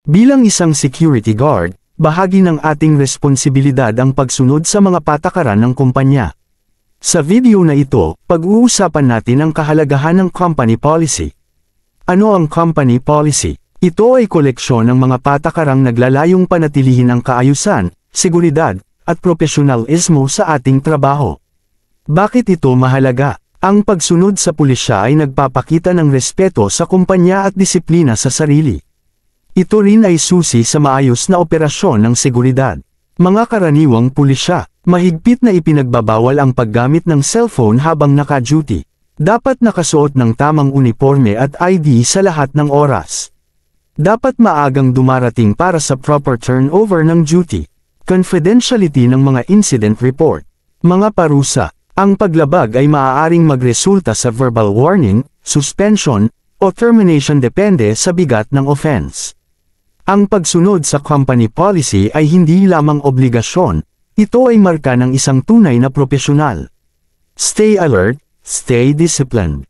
Bilang isang security guard, bahagi ng ating responsibilidad ang pagsunod sa mga patakaran ng kumpanya. Sa video na ito, pag-uusapan natin ang kahalagahan ng company policy. Ano ang company policy? Ito ay koleksyon ng mga patakarang naglalayong panatilihin ang kaayusan, seguridad, at profesionalismo sa ating trabaho. Bakit ito mahalaga? Ang pagsunod sa pulisya ay nagpapakita ng respeto sa kumpanya at disiplina sa sarili. Ito rin ay susi sa maayos na operasyon ng seguridad. Mga karaniwang pulisya, mahigpit na ipinagbabawal ang paggamit ng cellphone habang naka-duty. Dapat nakasuot ng tamang uniforme at ID sa lahat ng oras. Dapat maagang dumarating para sa proper turnover ng duty. Confidentiality ng mga incident report. Mga parusa. Ang paglabag ay maaaring magresulta sa verbal warning, suspension, o termination depende sa bigat ng offense. Ang pagsunod sa company policy ay hindi lamang obligasyon, ito ay marka ng isang tunay na profesional. Stay alert, stay disciplined.